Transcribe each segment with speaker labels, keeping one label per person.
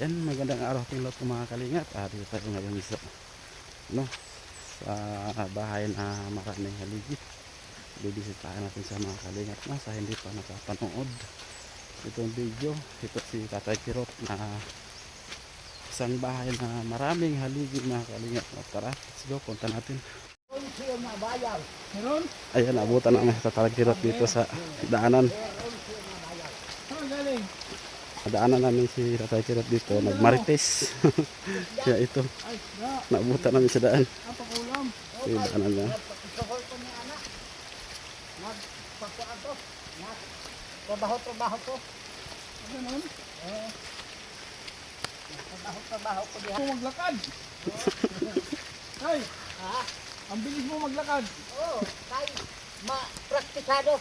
Speaker 1: Yan, magandang araw ating lahat mga kalingap. Dito tayo ngayon sa, sa bahay na maraming haligi. Bibisitahin natin sa mga kalingap na sa hindi pa nakapanood itong video. Ito si Tatay Kirot na isang bahay na maraming haligi mga kalingap. Tara, let's go, punta natin. Ayan, abutan namin sa Tatay Kirot dito sa daanan. Daanan namin si Tatay Kirot dito, nagmarites. Kaya ito, naabutan namin sa daan. Yung daanan na.
Speaker 2: Trabaho ko. Ganun? Trabaho ko diha.
Speaker 3: Maglakad. Ay.
Speaker 2: Ha?
Speaker 3: Ang bilis mo maglakad.
Speaker 2: Oo, kay praktisado.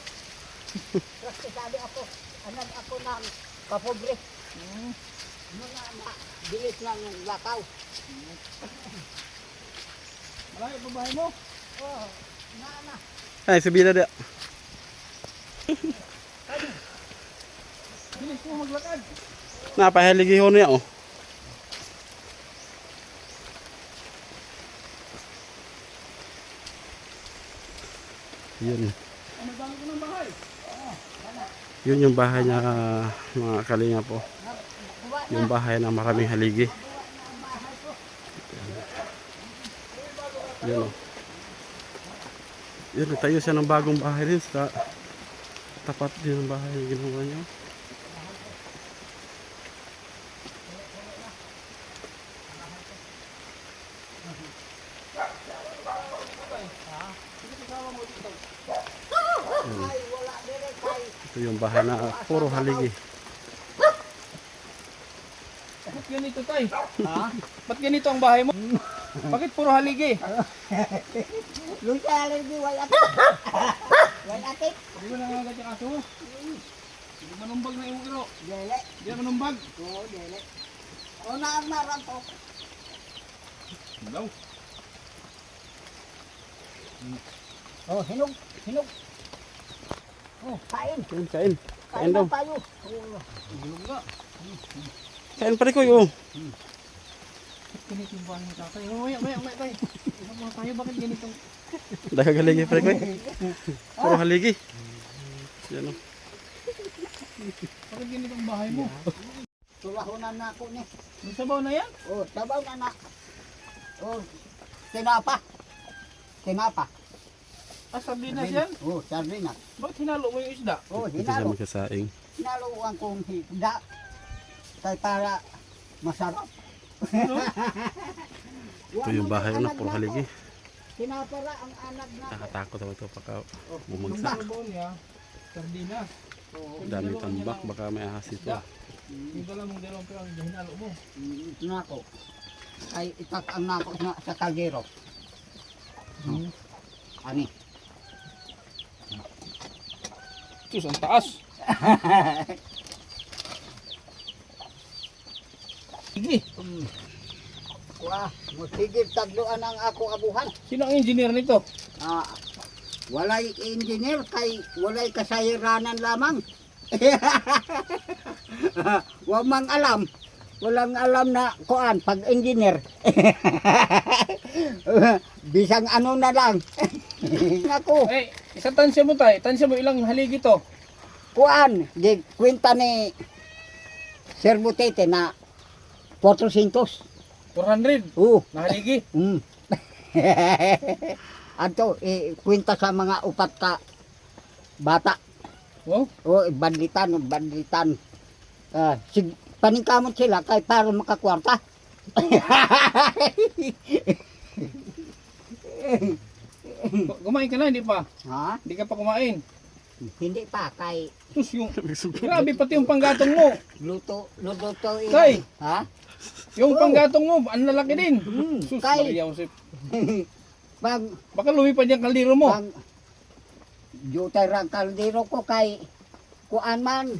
Speaker 2: Praktisado ako. Anak ako ng kapobre. Mga bilis ng lakaw.
Speaker 3: Malayo pa bahay mo?
Speaker 2: Oo, na.
Speaker 1: Ay, sabihin na dia.
Speaker 3: Bilis mo maglakad.
Speaker 1: Napahaligi ho niya, oh. Yun.
Speaker 3: Ang dami ko ng bahay.
Speaker 1: Yun yung bahay niya, mga kalinga po. Yung bahay na maraming haligi. Yun, oh. Yun, tayo siya ng bagong bahay rin sa tapat din ng bahay na ginawa niya. Ito yung bahay na puro haligi.
Speaker 3: Bakit ganito, tay? Ha? Ba't ganito ang bahay mo? Bakit puro haligi?
Speaker 2: Lusa alergi wala atik. Wala atik.
Speaker 3: Hindi mo nangagat yung aso. Hindi manumbag na yung iro.
Speaker 2: Dele.
Speaker 3: Hindi na manumbag.
Speaker 2: Oo, dele. O na ang maranto.
Speaker 3: Malaw.
Speaker 2: Oh, hinog. Oh, kain.
Speaker 1: Kain. Kain daw.
Speaker 2: na tayo.
Speaker 3: Gulong nga.
Speaker 1: Kain pa rin ko yun.
Speaker 3: Bakit ganito yung bahay mo, tatay? Maya, tay. Isang mga tayo, bakit ganito?
Speaker 1: Dahil haligi pa rin ko. Puro haligi. Yan, oh.
Speaker 3: Bakit ganito ang bahay mo?
Speaker 2: Tulahunan na ako ni.
Speaker 3: May sabaw na yan?
Speaker 2: Oh, tabaw na na. Oh, tinapa.
Speaker 3: Sardinas yan?
Speaker 2: Oh, sardinas.
Speaker 3: Bakit hinalo mo yung isda?
Speaker 2: Oh,
Speaker 1: Ito siya
Speaker 2: hinalo.
Speaker 1: magkasaing.
Speaker 2: Hinaluan kong higda. Kaya para masarap.
Speaker 1: Ito yung bahay na puro haligi.
Speaker 2: Tinapara ang anak na.
Speaker 1: Nakatakot ako ito pagka
Speaker 3: Yung
Speaker 1: bumagsak.
Speaker 3: sabaw niya, sardinas.
Speaker 1: Dami tambak, baka may ahas ito.
Speaker 3: Yung pala mong dalawang pirang hinalo mo.
Speaker 2: Ito na ako. Ay itakang na ako sa kaldero. Ani.
Speaker 3: Diyos, ang taas. Sige.
Speaker 2: Wah, musigit tagluan ang ako abuhan.
Speaker 3: Sino ang engineer nito?
Speaker 2: Walay engineer kay walay kasayiranan lamang. Wamang alam. Walang alam na kuan pag engineer. Bisang ano na lang. Ako,
Speaker 3: Eh, isang tansya mo tayo. Tansya mo ilang haligi to?
Speaker 2: kuan, di kwenta ni Sir Butete na 400.
Speaker 3: 400
Speaker 2: Oo.
Speaker 3: na haligi.
Speaker 2: Ato, kwenta sa mga upat ka bata.
Speaker 3: Oh,
Speaker 2: O, banditan. Paningkamot sila kay para makakwarta.
Speaker 3: kumain ka na, hindi pa.
Speaker 2: Ha?
Speaker 3: Hindi ka pa kumain.
Speaker 2: Hindi pa kay
Speaker 3: Sus, yung grabe pati yung panggatong mo.
Speaker 2: luto
Speaker 3: Kay!
Speaker 2: Ha?
Speaker 3: Yung panggatong mo, ang lalaki din. Sus,
Speaker 2: Kay!
Speaker 3: Maria Josep.
Speaker 2: Pag
Speaker 3: Baka lumipad yung kaldero mo.
Speaker 2: jutay rang kaldero ko kay kuan man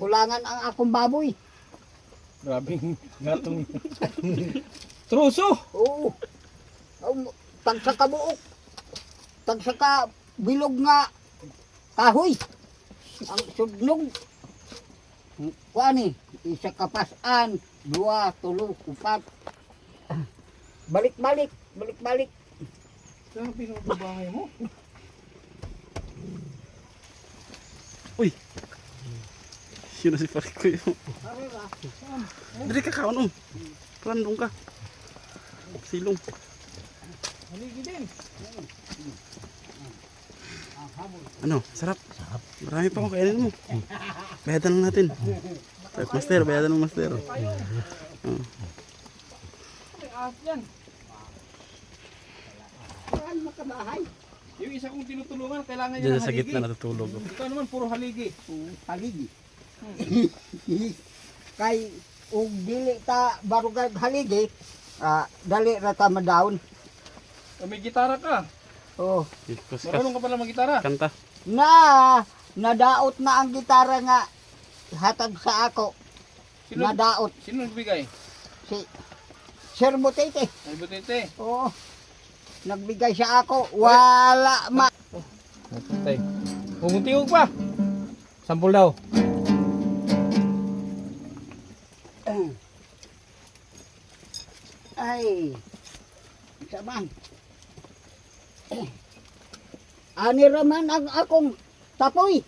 Speaker 2: kulangan ang akong baboy.
Speaker 3: Grabing gatong. Truso!
Speaker 2: Oo. Tagsaka buok. Tagsaka bilog nga kahoy. Ang sudnog. Kuan ni, isa kapasan, 2, 3, 4. Balik-balik, balik-balik.
Speaker 3: Saan ang pinagbabahay mo?
Speaker 1: Uy! Sino si Pariko yun? Dali ka kaon Randong ka. Silong.
Speaker 3: Haligi din.
Speaker 1: Ano? Sarap. Marami pa akong kainin mo. Bayadan lang natin. Master, bayadan ng master. Oh.
Speaker 3: May ahas yan.
Speaker 2: Saan makabahay?
Speaker 3: Yung isa kong tinutulungan, kailangan niya
Speaker 1: Diyan
Speaker 3: ng
Speaker 1: sa
Speaker 3: haligi.
Speaker 1: gitna natutulog.
Speaker 3: Ikaw naman, puro haligi.
Speaker 2: Haligi. Kay ug dili ta barugag haligi, dali ra ta madaon.
Speaker 3: May gitara ka.
Speaker 2: Oh,
Speaker 1: Kuskas.
Speaker 3: Marunong ka pala mag-gitara.
Speaker 1: Kanta.
Speaker 2: Nadaot na ang gitara nga hatag sa ako.
Speaker 3: Sino,
Speaker 2: Nadaot
Speaker 3: sino nagbigay?
Speaker 2: si Sir Butete.
Speaker 3: Ay, butete.
Speaker 2: Oo. Nagbigay siya ako. Wala ma.
Speaker 3: Tay. Humuntiog pa. Sampul daw.
Speaker 2: Ay. Saman. Ani raman ang akong tapoy.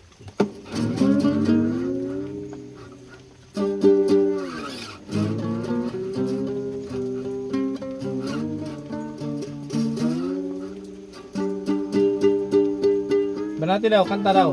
Speaker 3: Banati daw, kanta daw.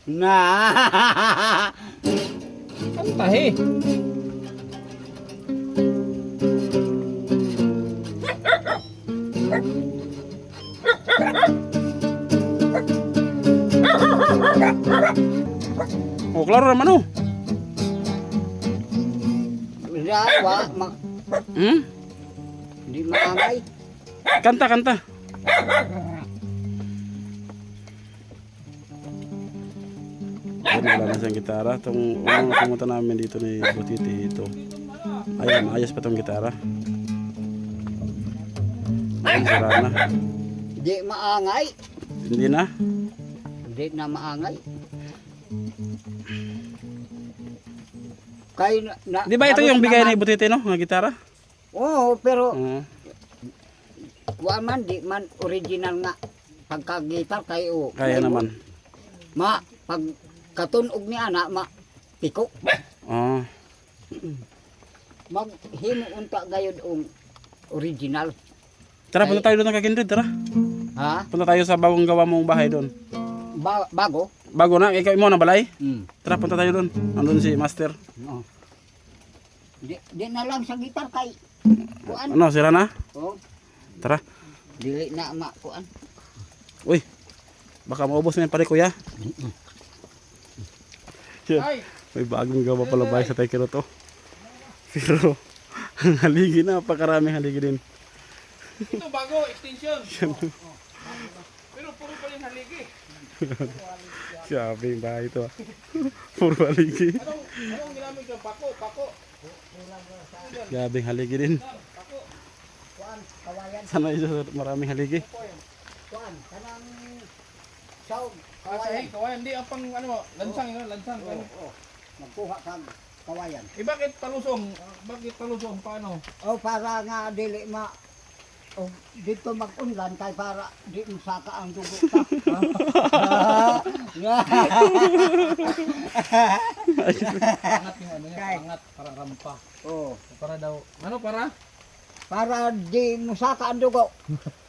Speaker 2: Na.
Speaker 3: Kantahe.
Speaker 1: Oh, klaro naman oh.
Speaker 2: Rawa ma.
Speaker 1: Hmm?
Speaker 2: Di maangay.
Speaker 1: Kanta, kanta. Wala na siyang gitara. Itong unang pumunta namin dito ni Butiti ito. Ayan, ayos pa itong gitara. Ayan, sira na.
Speaker 2: Di maangay.
Speaker 1: Hindi na.
Speaker 2: Di na maangay. Kay na.
Speaker 1: Di ba ito yung bigay ni Butiti no? Nga gitara?
Speaker 2: Oo, pero
Speaker 1: Oo.
Speaker 2: wa man di man original nga pagkagitar kay o.
Speaker 1: Kaya naman.
Speaker 2: Ma pag katunog ni ana ma piko.
Speaker 1: Oo.
Speaker 2: Maghimo unta gayud og original.
Speaker 1: Tara, punta tayo doon ng Kakindred, tara.
Speaker 2: Ha?
Speaker 1: Punta tayo sa bagong gawa mong bahay doon.
Speaker 2: Bago?
Speaker 1: Bago na, ikaw mo na balay?
Speaker 2: Hmm.
Speaker 1: Tara, punta tayo doon. Andun si Master.
Speaker 2: No. Di na lang sa gitar kay kuan.
Speaker 1: Ano, sira na?
Speaker 2: Oh,
Speaker 1: Tara.
Speaker 2: dili na ma kuan.
Speaker 1: Uy, baka maubos na yung pare kuya.
Speaker 3: Ay,
Speaker 1: May bagong gawa pala bahay sa Taikiro to. Pero, ang haligi na, napakaraming haligi din.
Speaker 3: ito bago, extension. Pero puro pa yung haligi.
Speaker 1: Sabi yung bahay to. Puro haligi.
Speaker 3: Anong ginamit ko? Pako.
Speaker 1: Gabing haligi din.
Speaker 2: Kuan kawayan.
Speaker 1: Sana isa sa maraming haligi.
Speaker 2: Kuan kanang saog
Speaker 3: Kawayan.
Speaker 2: kawayan.
Speaker 3: Kawayan. Hindi, ang pang ano, lansang yun, lansang.
Speaker 2: Oh. Magkuha kang kawayan.
Speaker 3: Eh bakit talusong? Bakit talusong? Paano?
Speaker 2: Oh, para nga dili ma oh, dito mag-unlan kay para di masaka ang dugo ta.
Speaker 3: Angat yung ano niya,
Speaker 2: Kay.
Speaker 3: angat, parang rampa.
Speaker 2: Oh,
Speaker 3: Para daw, ano para?
Speaker 2: para di masaka ang dugo.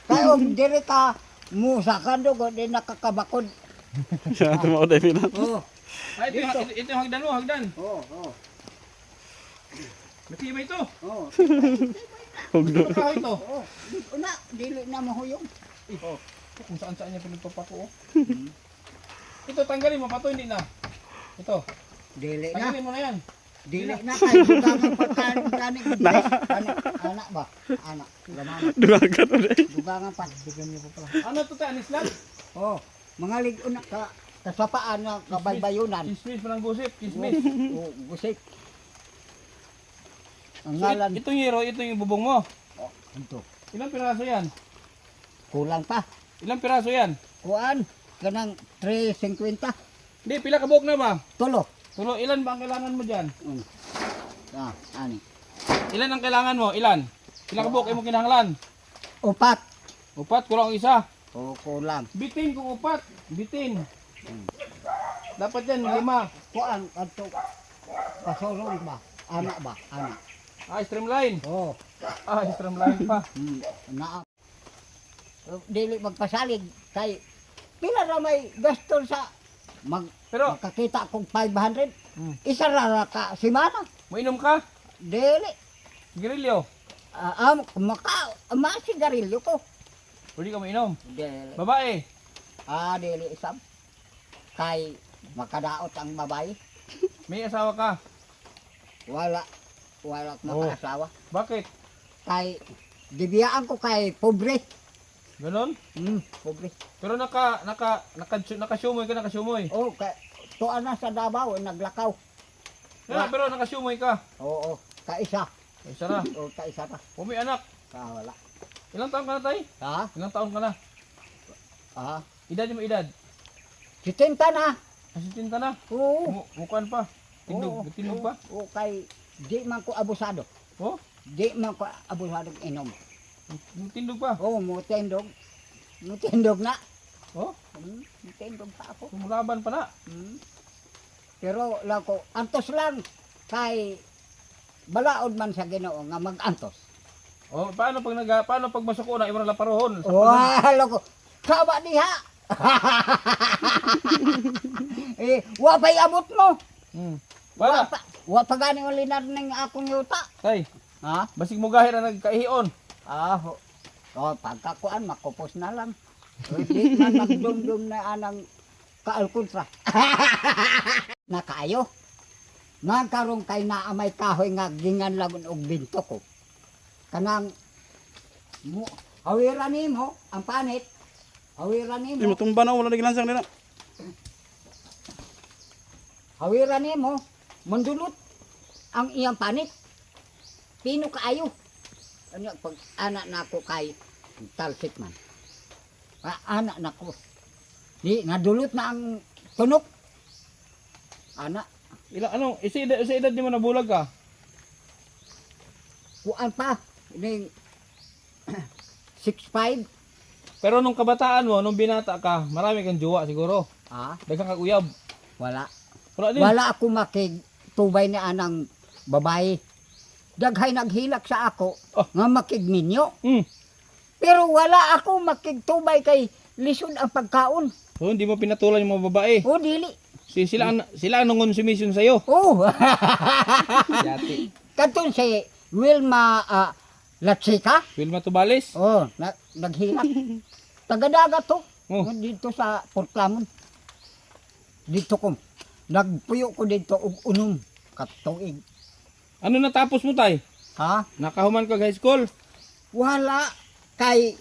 Speaker 2: Kay diri ka musaka ang dugo di nakakabakod.
Speaker 1: Siya tumawad ay pinan.
Speaker 2: Oh,
Speaker 3: Ay, ito yung hagdan mo, hagdan.
Speaker 2: oh.
Speaker 3: Matibay ito.
Speaker 2: Oh.
Speaker 1: Hugdo.
Speaker 3: Pagkahoy ito.
Speaker 2: Oh, dito na dili na mahuyong.
Speaker 3: Oh, kung saan saan niya pinagpapako. Oh. Ito, tanggalin mo, pato hindi na. Ito,
Speaker 2: Dili na.
Speaker 3: tanggalin mo na yan.
Speaker 2: Dili na kay dugangan pagkain kanin. Anak ba? Anak. Ganahan.
Speaker 1: Dumagat ulit.
Speaker 2: Dugangan pa.
Speaker 3: Ano ito tayo, anis lang?
Speaker 2: Oh, mga ligon na ka kasapaan ng kabaybayunan.
Speaker 3: Kismis pa ng gusip, kismis.
Speaker 2: O, gusik. Ang
Speaker 3: So,
Speaker 2: ngalan,
Speaker 3: itong hero, ito yung bubong mo.
Speaker 2: ito.
Speaker 3: Ilang piraso yan?
Speaker 2: Kulang pa.
Speaker 3: Ilang piraso yan?
Speaker 2: Kuan, kanang 350.
Speaker 3: Hindi, pila ka buhok na ba?
Speaker 2: Tulo.
Speaker 3: Tulo, ilan ba ang kailangan mo dyan?
Speaker 2: Ani.
Speaker 3: Ilan ang kailangan mo? Ilan? Pila ka buhok ay mo kinahanglan?
Speaker 2: Upat.
Speaker 3: Upat, kulang ang isa.
Speaker 2: O, kulang.
Speaker 3: Bitin kung upat. Bitin. Dapat yan, 5.
Speaker 2: Kuan, kanto. Pasurong ba? Anak ba? Anak.
Speaker 3: Streamline.
Speaker 2: Oo.
Speaker 3: Streamline pa.
Speaker 2: Na. Dili magpasalig. Kay, pila na may gasto sa
Speaker 3: Pero,
Speaker 2: makakita kong 500.
Speaker 3: Hmm.
Speaker 2: Isa ra ka simana.
Speaker 3: mainom ka?
Speaker 2: Dili.
Speaker 3: Girilyo.
Speaker 2: Masigarilyo ko.
Speaker 3: Pwede ka mainom.
Speaker 2: Dili.
Speaker 3: Babae.
Speaker 2: Dili isam. Kay makadaot ang babae.
Speaker 3: May asawa ka.
Speaker 2: Wala makaasawa.
Speaker 3: Bakit?
Speaker 2: Kay gibiyaan ko kay pobre.
Speaker 3: Ganon?
Speaker 2: Pobre.
Speaker 3: Pero nakasumoy ka, nakasumoy.
Speaker 2: Oh, kay tuan na sa Davao naglakaw.
Speaker 3: Pero nakasumoy ka.
Speaker 2: Oo, kaisa.
Speaker 3: Ay, sara.
Speaker 2: O kaisa ta.
Speaker 3: Kung may anak.
Speaker 2: Wala.
Speaker 3: Ilang taon ka na, tay?
Speaker 2: Ha?
Speaker 3: Ilang taon ka na? Edad mo edad?
Speaker 2: 70 na.
Speaker 3: Asitinta na.
Speaker 2: Oo.
Speaker 3: Mukuan pa.
Speaker 2: Oo.
Speaker 3: Tindog pa.
Speaker 2: Oo, kay di man ko abusado.
Speaker 3: Oh?
Speaker 2: Di man ko abusado inom.
Speaker 3: Tindog pa.
Speaker 2: Oo, mutindog. Mutindog na.
Speaker 3: Oh?
Speaker 2: Mutindog pa ako.
Speaker 3: Kumulaban pa na.
Speaker 2: Pero lang ko, antos lang. Kay balaod man sa Ginoo nga mag-antos.
Speaker 3: Oh, paano pag masuko na ibang laparohon?
Speaker 2: Wala ko. Saba diha. Wa pa'y abot mo.
Speaker 3: Wala.
Speaker 2: Wa pa gani uli na rin akong yuta.
Speaker 3: Tay,
Speaker 2: Ha?
Speaker 3: basig mo gahir na nagkaihion.
Speaker 2: Pagkakuan, makupos na lang. Di man magdumdum na anang kaalkuntra. Nakaayo. Nagkaroon kay naamay kahoy nga gingan lagun og binto ko. Kanang awiran nimo ang panit. Awiran
Speaker 1: Di
Speaker 2: nimo.
Speaker 1: mo tumba na, wala na gilansang nila.
Speaker 2: Awiran nimo. Mandulot ang iyang panit. Pino kaayo. Ano pag anak nako kay talsik man. Anak nako. Di nadulot na ang tunok. Anak
Speaker 3: Isa edad di mo nabulag ka?
Speaker 2: kuan pa ning 6'5".
Speaker 3: Pero nung kabataan mo, nung binata ka, marami kang jowa siguro. Daghang kag uyab.
Speaker 2: Wala.
Speaker 3: Wala din.
Speaker 2: Wala ako makigtubay ni anang babae. Daghay naghilak sa ako nga makigninyo. Pero wala ako makigtubay kay lisod ang pagkaon.
Speaker 3: So, hindi mo pinatulan yung mga babae.
Speaker 2: O dili.
Speaker 3: Sila ang consumption sa'yo.
Speaker 2: Oh.
Speaker 3: Yati.
Speaker 2: Kanton si Wilma Latsika.
Speaker 3: Wilma Tubales.
Speaker 2: Oh, naghilak. Tagadaga to.
Speaker 3: Oh.
Speaker 2: Dito sa Portlamon. Dito ko. Nagpuyo ko dito og unom katuig.
Speaker 3: Ano natapos mo, tay?
Speaker 2: Ha?
Speaker 3: Nakahuman ka high school?
Speaker 2: Wala kay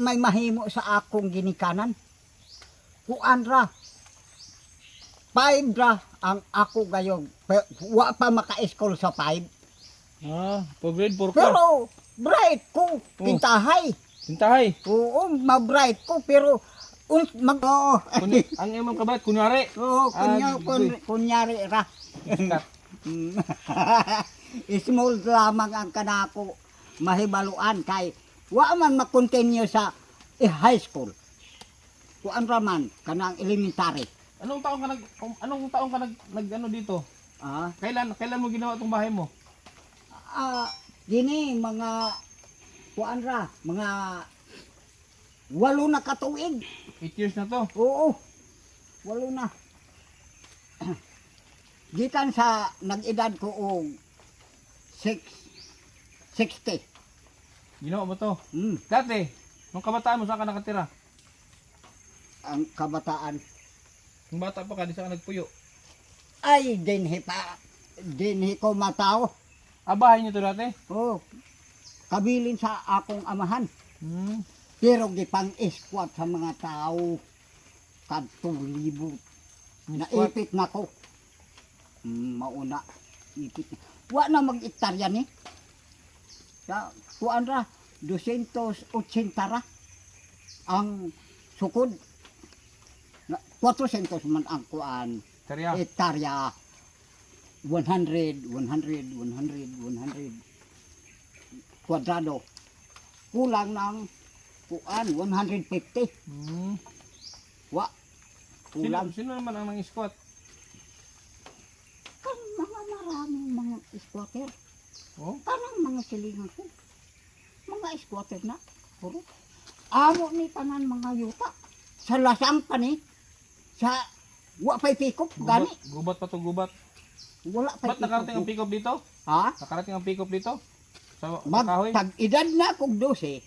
Speaker 2: may mahimo sa akong ginikanan. Kuan ra. 5 ra ang ako gayong wa pa maka-school sa 5.
Speaker 3: Po grade 4 ka.
Speaker 2: Pero bright ko pintahay.
Speaker 3: Tintahay.
Speaker 2: Oo, ma-bright ko pero
Speaker 3: Ang imong kabat, kunyari.
Speaker 2: Oo, kunyari ra.
Speaker 3: Sikat.
Speaker 2: Small lamang ang kanako mahibaluan kay wa man ma-continue sa high school. Kuan ra man kanang elementary.
Speaker 3: Anong taon ka nag dito? Kailan mo ginawa tong bahay mo?
Speaker 2: Dini mga kuan ra, mga 8 na katuig.
Speaker 3: 8 years na to.
Speaker 2: Oo. 8 na. Gikan sa nag-edad ko og 60.
Speaker 3: Ginawa mo to.
Speaker 2: Dati,
Speaker 3: nung kabataan mo, saan ka nakatira?
Speaker 2: ang kabataan
Speaker 3: Nung bata pa ka, di saan ka nagpuyo?
Speaker 2: ay dinhi ko matao.
Speaker 3: Bahay niyo to dati?
Speaker 2: Oh. Kabilin sa akong amahan.
Speaker 3: Hmm.
Speaker 2: Pero gipang iskwat sa mga tao. kadto libo.
Speaker 3: Squat.
Speaker 2: Naipit na ko. Mauna. Ipit. Wa na mag-ektarya ni. Sa kuan ra 280 ra ang sukod. 400 man ang kuan.
Speaker 3: Karya.
Speaker 2: Hektarya. 100 kwadrado. Kulang ng kuan 150. Wa kulang
Speaker 3: Sino naman ang nang-squat?
Speaker 2: kan mga maraming mga squatter.
Speaker 3: Oh?
Speaker 2: Parang mga silingan ko. Mga squatter na. Puro. Amo ni tanan mga yuta. Sa lasang pa ni. Sa wa pa'y pikop. Gani.
Speaker 3: Gubat pa to, gubat.
Speaker 2: Wala pa'y
Speaker 3: Ba't nakarating ang pick-up dito?
Speaker 2: Ha?
Speaker 3: Nakarating ang pick-up dito? Sa kahoy?
Speaker 2: Tag-edad na kong 12.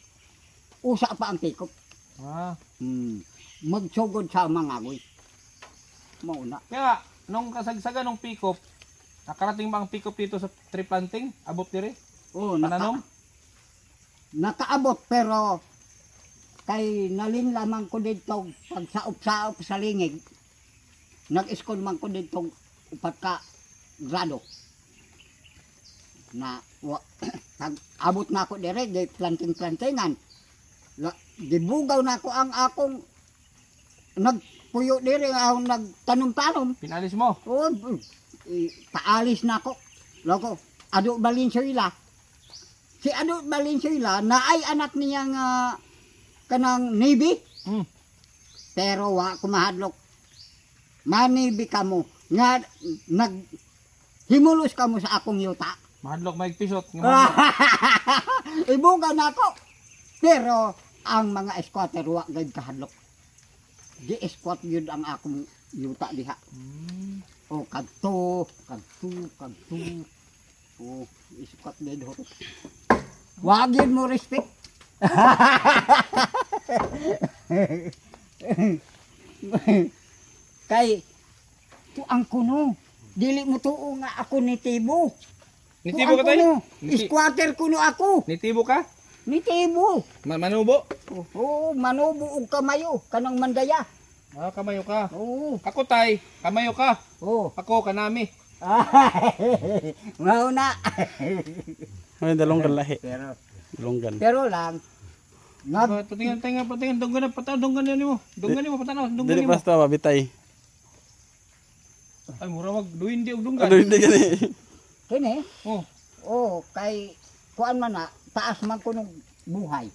Speaker 2: Usa pa ang pikop.
Speaker 3: Ah.
Speaker 2: Magsugod sa mga agoy. Mauna.
Speaker 3: Kaya, nung kasagsagan ng pick-up, nakarating ba ang pick-up dito sa tree planting? Abot dire?
Speaker 2: Oh,
Speaker 3: Pananom?
Speaker 2: nakaabot pero kay nalin lamang ko dito pag saop-saop sa lingig. Nag-iskon man ko dito upat ka grado. Na abot na ako dire, di planting-plantingan. Gibugaw na ako ang akong nagpuyo dire, ang nagtanom-tanom.
Speaker 3: Pinalis mo?
Speaker 2: Oh, paalis na ako. Loko, Ado Valenzuela. Si Ado Valenzuela na ay anak niya nga kanang Navy. Pero wa ko mahadlok. Manibi kamo nga naghimulos kamo sa akong yuta.
Speaker 3: Mahadlok maigpisot.
Speaker 2: Ibuga na ako. Pero ang mga squatter wa gayud kahadlok. Di squat yun ang akong yuta diha. O kadto. O squat gayud ho. Wag yun mo respect. Kay ang kuno. Dili mo tuo nga ako ni Tibo.
Speaker 3: Nitibo ka tayo?
Speaker 2: Squatter kuno ako.
Speaker 3: Nitibo ka?
Speaker 2: Ni Tibo.
Speaker 3: Manubo?
Speaker 2: Oo, manubo og kamayo kanang mandaya.
Speaker 3: Ah, kamayo ka.
Speaker 2: Oo.
Speaker 3: Ako tay, kamayo ka.
Speaker 2: Oo.
Speaker 3: Ako kanami.
Speaker 2: Mao na.
Speaker 1: Ay, dalonggan lahi.
Speaker 2: Pero
Speaker 1: Dalonggan.
Speaker 2: lang nag
Speaker 3: Patingin, dunggan mo. Dunggan mo patanaw, dunggan
Speaker 1: Dili
Speaker 3: mo.
Speaker 1: basta mabitay.
Speaker 3: Ay, mura mag duwindi og dunggan.
Speaker 1: Ano hindi gani?
Speaker 2: kini.
Speaker 3: Oh,
Speaker 2: Oo, kay kuan man na taas man kuno buhay.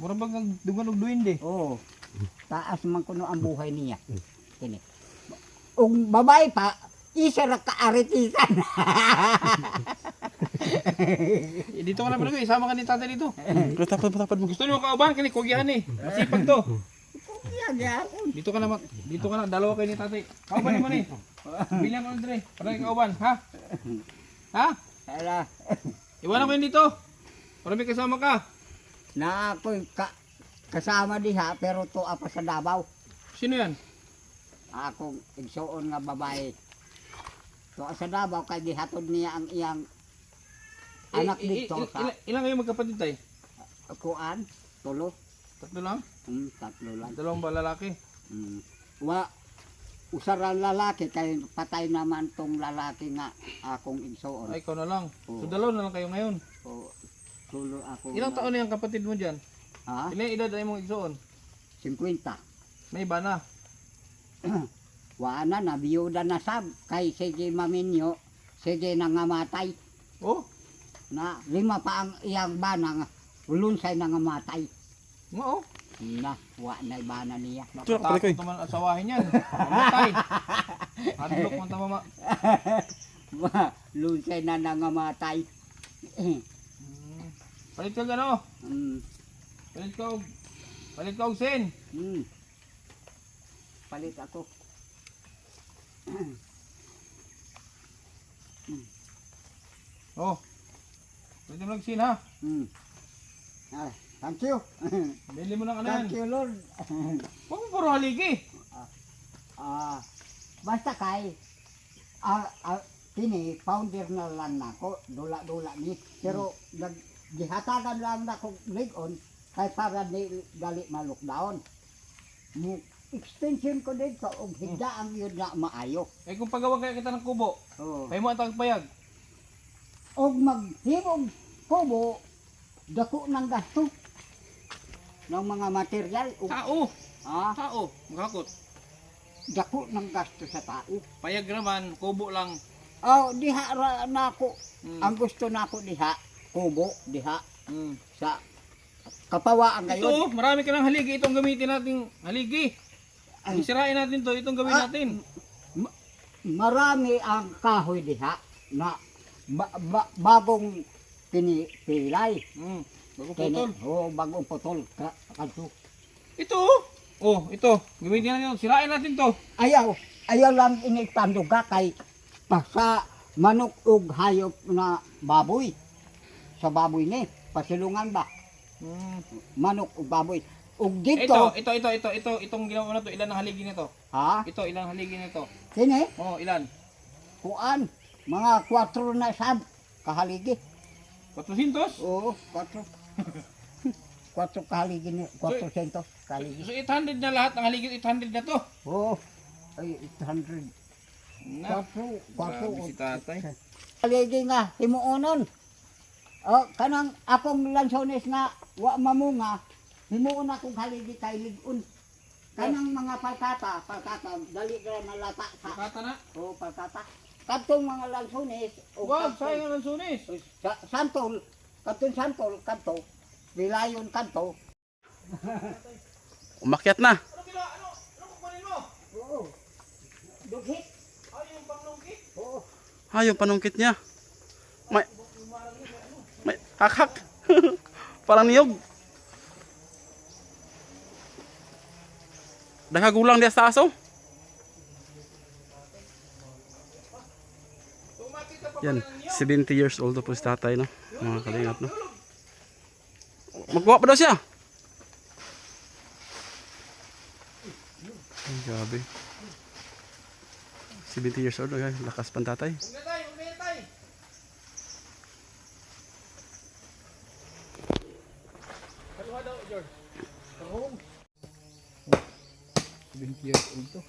Speaker 3: mura bag dunggan og duwindi.
Speaker 2: Oo. Taas man kuno ang buhay niya. Kini. Ug babae pa isa ra ka aritisan.
Speaker 3: Dito ka na pala, isama ka ni tatay dito.
Speaker 1: Tapad mo.
Speaker 3: Gusto niyo kauban kani kugihan eh. Masipag to.
Speaker 2: Yan.
Speaker 3: Dito ka na, dalawa kayo ni tatay. Kauban mo ni. Bilang ko dire. Para kay kauban, ha? Ha?
Speaker 2: Ala.
Speaker 3: Iwan ko yun dito. Para may kasama ka.
Speaker 2: Na ako kasama diha pero to apa sa Davao.
Speaker 3: Sino yan?
Speaker 2: Akong igsuon nga babae. To sa Davao kay gihatod niya ang iyang anak dito sa
Speaker 3: Ilang kayo magkapatid tay?
Speaker 2: kuan, tulo.
Speaker 3: Tatlo lang?
Speaker 2: Tatlo lang.
Speaker 3: Dalawang ba lalaki?
Speaker 2: Wa usaran lalaki kay patay naman tong lalaki nga akong igsuon.
Speaker 3: Ay, ikaw na lang.
Speaker 2: Oo.
Speaker 3: So dalawa na lang kayo ngayon.
Speaker 2: O tulo ako.
Speaker 3: Ilang taon na yung kapatid mo dyan?
Speaker 2: Ha?
Speaker 3: Ilang edad ay mong igsoon?
Speaker 2: 50.
Speaker 3: May iba na.
Speaker 2: Wa na biyuda na sab kay sige maminyo, sige nangamatay.
Speaker 3: Oh,
Speaker 2: Na 5 pa ang iyang bana nga ulunsay nangamatay.
Speaker 3: oo.
Speaker 2: Na wa na bana niya.
Speaker 1: Ito,
Speaker 3: Takot naman asawahin yan. Mamatay. Hadlok man tama.
Speaker 2: Wa lunsay na nangamatay.
Speaker 3: Palit ka gano?
Speaker 2: Mm.
Speaker 3: Palit ka og sin.
Speaker 2: Palit ako.
Speaker 3: Oh. Palit mo lang sin ha.
Speaker 2: Thank you.
Speaker 3: Bili mo lang ano yan.
Speaker 2: Thank you Lord.
Speaker 3: Huwag mo puro haligi.
Speaker 2: Basta kay kini founder na lang nako, dula-dula ni. Pero gihatagan lang nako ligon kay para di gali ma-lockdown. extension ko dito og higdaang yun na maayo.
Speaker 3: Eh kung pagawa kaya kita ng kubo,
Speaker 2: Oh.
Speaker 3: pay mo ang tagpayag.
Speaker 2: Og maghimog kubo dako ng gasto ng mga material og
Speaker 3: Tao,
Speaker 2: ah,
Speaker 3: tao, magakot.
Speaker 2: dako ng gasto sa tao.
Speaker 3: Payag naman, kubo lang.
Speaker 2: Oh, diha ra nako.
Speaker 3: Mm.
Speaker 2: Ang gusto nako diha kubo diha
Speaker 3: Mm.
Speaker 2: sa kapawaan ngayon.
Speaker 3: Ito, marami ka ng haligi. Itong gamitin natin haligi.
Speaker 2: Ay,
Speaker 3: Sirain natin to, itong gawin
Speaker 2: Ah.
Speaker 3: natin.
Speaker 2: marami ang kahoy diha na bagong pinipilay.
Speaker 3: Mm. Bago
Speaker 2: Kini,
Speaker 3: putol.
Speaker 2: bagong putol. Kanto.
Speaker 3: Ito, oh, ito. Gamitin natin ito. Sirain natin to.
Speaker 2: Ayaw lang initanduga kay sa manok ug hayop na baboy. Sa baboy ni, pasilungan ba?
Speaker 3: Mm.
Speaker 2: Manok ug baboy. Ug dito,
Speaker 3: Itong ginawa na to. Ilan ang haligi nito?
Speaker 2: ha?
Speaker 3: Ito, ilan ang haligi nito?
Speaker 2: Kini,
Speaker 3: Oh, ilan?
Speaker 2: kuan, mga 4 na sab kahaligi.
Speaker 3: 400?
Speaker 2: Oo, 4. 4 kahaligi ni, 400 kahaligi.
Speaker 3: So 800 na lahat ng haligi. 800 na to.
Speaker 2: Oo, ay 800.
Speaker 3: Na,
Speaker 2: 4
Speaker 3: grabe si tatay.
Speaker 2: Kaligi nga himuonon. Oh, kanang akong lansones nga wa mamunga, himuon akong haligi kay ligon. Kanang mga palkata, dali ra nalata sa
Speaker 3: Kata na.
Speaker 2: oh palkata. Kadtong mga lansones o
Speaker 3: Wow, sayang ang sunis.
Speaker 2: santol, kadtong santol kadto, bilayon kadto.
Speaker 1: Umakyat na.
Speaker 3: Ano kukunin mo?
Speaker 2: Oo. Dughit.
Speaker 3: Ay, yung panglungkit.
Speaker 2: Oo.
Speaker 1: Yung panungkit niya. May hak-hak. Parang niyog. Dakagulang dia sa aso. Yan, 70 years old na po si tatay, no? Mga kalingap, no? Magkuha pa daw siya. Ay, grabe. 70 years old, okay? Lakas pan tatay.
Speaker 3: Ugatay, ugatay. Kaluha daw, George. Karong. 20 years old to.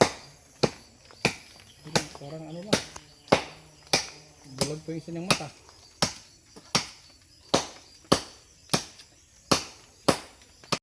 Speaker 3: Parang ano lang. Bulag pa yung isa ng mata.